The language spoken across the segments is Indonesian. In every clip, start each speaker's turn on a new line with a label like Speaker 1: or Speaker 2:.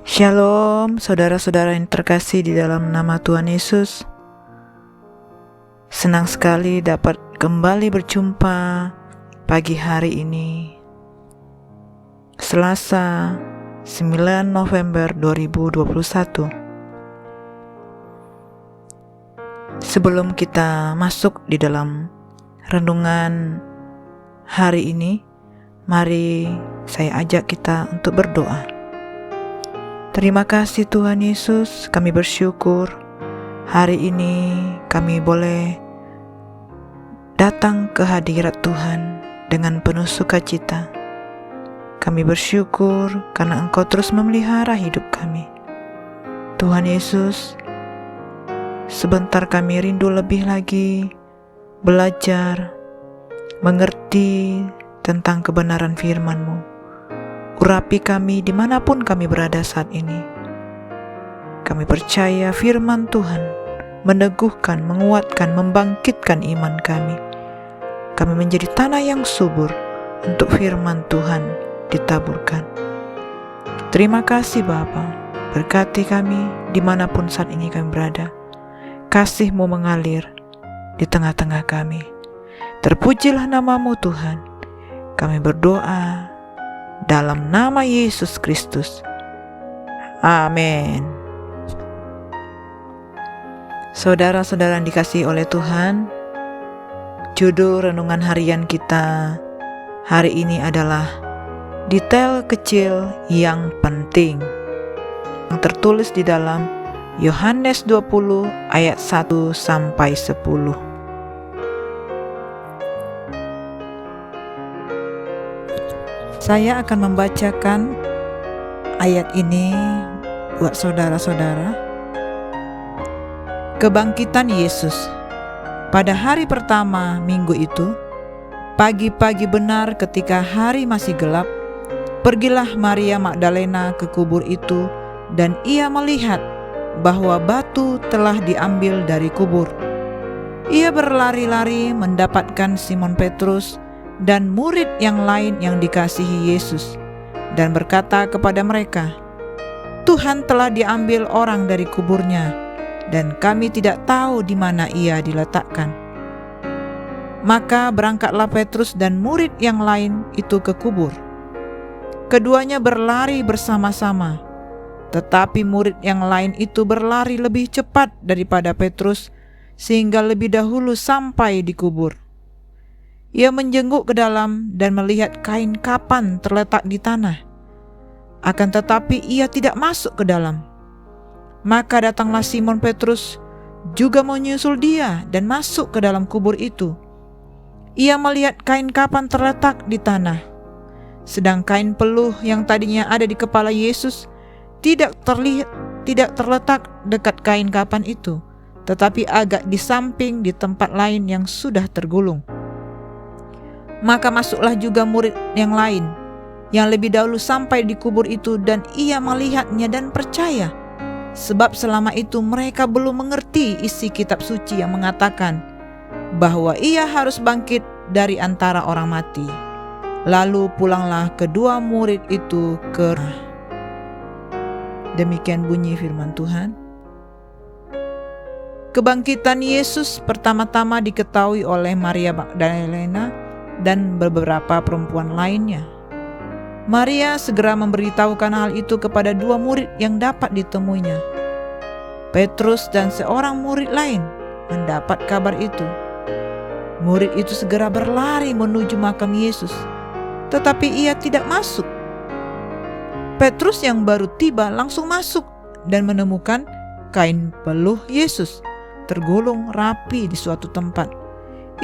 Speaker 1: Shalom, saudara-saudara yang terkasih di dalam nama Tuhan Yesus. Senang sekali dapat kembali berjumpa pagi hari ini, Selasa 9 November 2021. Sebelum kita masuk di dalam renungan hari ini, mari saya ajak kita untuk berdoa. Terima kasih Tuhan Yesus, kami bersyukur hari ini kami boleh datang ke hadirat Tuhan dengan penuh sukacita. Kami bersyukur karena Engkau terus memelihara hidup kami. Tuhan Yesus, sebentar kami rindu lebih lagi belajar, mengerti tentang kebenaran firman-Mu. Urapi kami dimanapun kami berada saat ini. Kami percaya firman Tuhan meneguhkan, menguatkan, membangkitkan iman kami. Kami menjadi tanah yang subur untuk firman Tuhan ditaburkan. Terima kasih Bapa, berkati kami dimanapun saat ini kami berada. Kasih-Mu mengalir di tengah-tengah kami. Terpujilah nama-Mu Tuhan. Kami berdoa dalam nama Yesus Kristus. Amin. Saudara-saudara yang dikasihi oleh Tuhan, judul renungan harian kita hari ini adalah detail kecil yang penting, yang tertulis di dalam Yohanes 20 ayat 1 sampai 10. Saya akan membacakan ayat ini buat saudara-saudara. Kebangkitan Yesus. Pada hari pertama minggu itu, pagi-pagi benar ketika hari masih gelap, pergilah Maria Magdalena ke kubur itu dan ia melihat bahwa batu telah diambil dari kubur. Ia berlari-lari mendapatkan Simon Petrus dan murid yang lain yang dikasihi Yesus, dan berkata kepada mereka, "Tuhan telah diambil orang dari kuburnya, dan kami tidak tahu di mana ia diletakkan." Maka berangkatlah Petrus dan murid yang lain itu ke kubur. Keduanya berlari bersama-sama, tetapi murid yang lain itu berlari lebih cepat daripada Petrus, sehingga lebih dahulu sampai di kubur. Ia menjenguk ke dalam dan melihat kain kapan terletak di tanah. Akan tetapi ia tidak masuk ke dalam. Maka datanglah Simon Petrus juga menyusul dia dan masuk ke dalam kubur itu. Ia melihat kain kapan terletak di tanah, sedang kain peluh yang tadinya ada di kepala Yesus tidak terletak dekat kain kapan itu, tetapi agak di samping di tempat lain yang sudah tergulung. Maka masuklah juga murid yang lain, yang lebih dahulu sampai di kubur itu, dan ia melihatnya dan percaya. Sebab selama itu mereka belum mengerti isi kitab suci yang mengatakan bahwa ia harus bangkit dari antara orang mati. Lalu pulanglah kedua murid itu ke rumah. Demikian bunyi firman Tuhan. Kebangkitan Yesus pertama-tama diketahui oleh Maria Magdalena dan beberapa perempuan lainnya. Maria segera memberitahukan hal itu kepada dua murid yang dapat ditemuinya. Petrus dan seorang murid lain mendapat kabar itu. Murid itu segera berlari menuju makam Yesus, tetapi ia tidak masuk. Petrus yang baru tiba langsung masuk dan menemukan kain peluh Yesus tergulung rapi di suatu tempat.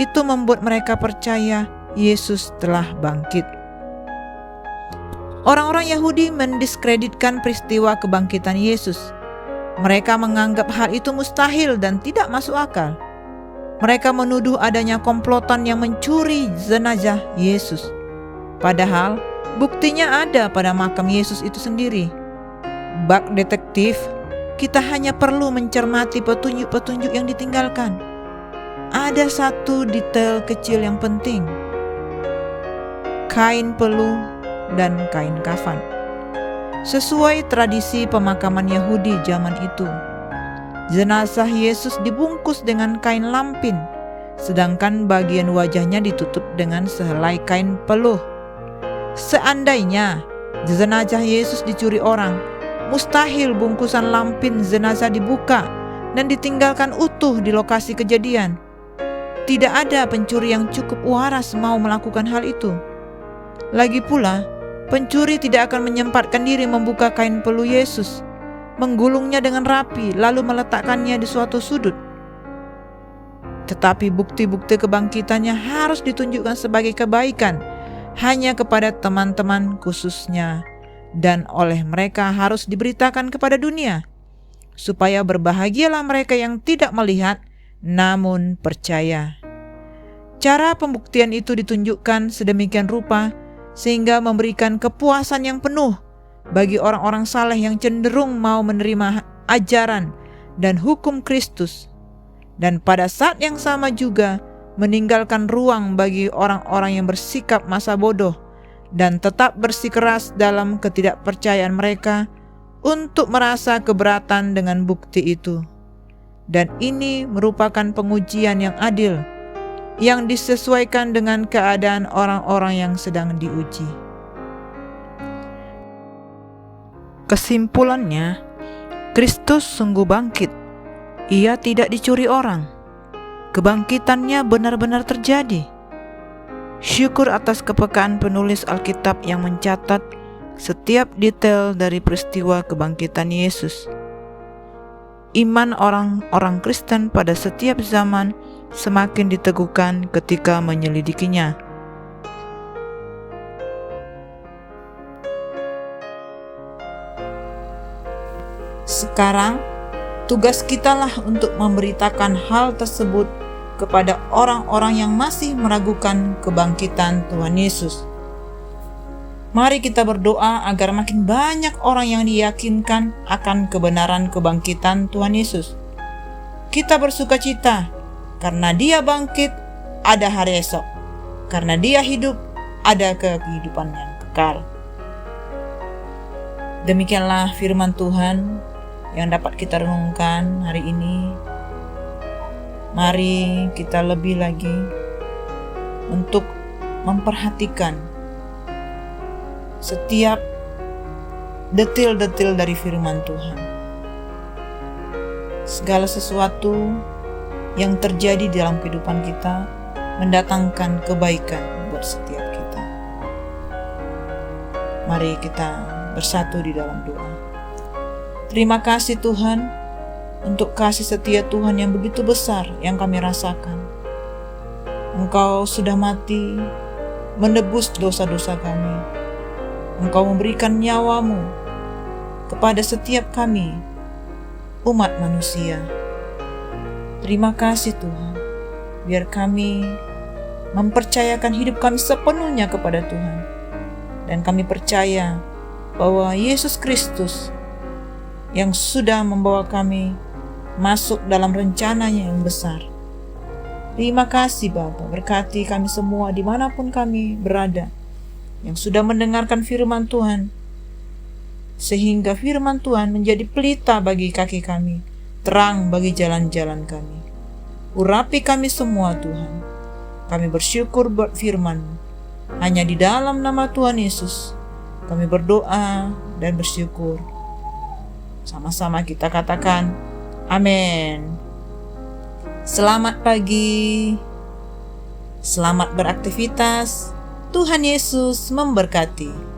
Speaker 1: Itu membuat mereka percaya Yesus telah bangkit. Orang-orang Yahudi mendiskreditkan peristiwa kebangkitan Yesus. Mereka menganggap hal itu mustahil dan tidak masuk akal. Mereka menuduh adanya komplotan yang mencuri jenazah Yesus. Padahal buktinya ada pada makam Yesus itu sendiri. Bak detektif, kita hanya perlu mencermati petunjuk-petunjuk yang ditinggalkan. Ada satu detail kecil yang penting. Kain peluh dan kain kafan. Sesuai tradisi pemakaman Yahudi zaman itu, jenazah Yesus dibungkus dengan kain lampin, sedangkan bagian wajahnya ditutup dengan sehelai kain peluh. Seandainya jenazah Yesus dicuri orang, mustahil bungkusan lampin jenazah dibuka dan ditinggalkan utuh di lokasi kejadian. Tidak ada pencuri yang cukup waras mau melakukan hal itu. Lagi pula, pencuri tidak akan menyempatkan diri membuka kain peluh Yesus, menggulungnya dengan rapi, lalu meletakkannya di suatu sudut. Tetapi bukti-bukti kebangkitannya harus ditunjukkan sebagai kebaikan hanya kepada teman-teman khususnya, dan oleh mereka harus diberitakan kepada dunia, supaya berbahagialah mereka yang tidak melihat namun percaya. Cara pembuktian itu ditunjukkan sedemikian rupa sehingga memberikan kepuasan yang penuh bagi orang-orang saleh yang cenderung mau menerima ajaran dan hukum Kristus, dan pada saat yang sama juga meninggalkan ruang bagi orang-orang yang bersikap masa bodoh dan tetap bersikeras dalam ketidakpercayaan mereka untuk merasa keberatan dengan bukti itu. Dan ini merupakan pengujian yang adil, yang disesuaikan dengan keadaan orang-orang yang sedang diuji. Kesimpulannya, Kristus sungguh bangkit. Ia tidak dicuri orang. Kebangkitannya benar-benar terjadi. Syukur atas kepekaan penulis Alkitab yang mencatat setiap detail dari peristiwa kebangkitan Yesus. Iman orang-orang Kristen pada setiap zaman semakin diteguhkan ketika menyelidikinya. Sekarang, tugas kitalah untuk memberitakan hal tersebut kepada orang-orang yang masih meragukan kebangkitan Tuhan Yesus. Mari kita berdoa agar makin banyak orang yang diyakinkan akan kebenaran kebangkitan Tuhan Yesus. Kita bersukacita karena Dia bangkit, ada hari esok. Karena Dia hidup, ada kehidupan yang kekal. Demikianlah firman Tuhan yang dapat kita renungkan hari ini. Mari kita lebih lagi untuk memperhatikan setiap detil-detil dari firman Tuhan. Segala sesuatu yang terjadi dalam kehidupan kita mendatangkan kebaikan buat setiap kita. Mari kita bersatu di dalam doa. Terima kasih Tuhan untuk kasih setia Tuhan yang begitu besar yang kami rasakan. Engkau sudah mati menebus dosa-dosa kami. Engkau memberikan nyawamu kepada setiap kami, umat manusia. Terima kasih Tuhan, biar kami mempercayakan hidup kami sepenuhnya kepada Tuhan. Dan kami percaya bahwa Yesus Kristus yang sudah membawa kami masuk dalam rencananya yang besar. Terima kasih Bapa, berkati kami semua dimanapun kami berada, yang sudah mendengarkan firman Tuhan, sehingga firman Tuhan menjadi pelita bagi kaki kami, terang bagi jalan-jalan kami. Urapi kami semua Tuhan. Kami bersyukur buat firman-Mu. Hanya di dalam nama Tuhan Yesus kami berdoa dan bersyukur. Sama-sama kita katakan amin. Selamat pagi. Selamat beraktivitas. Tuhan Yesus memberkati.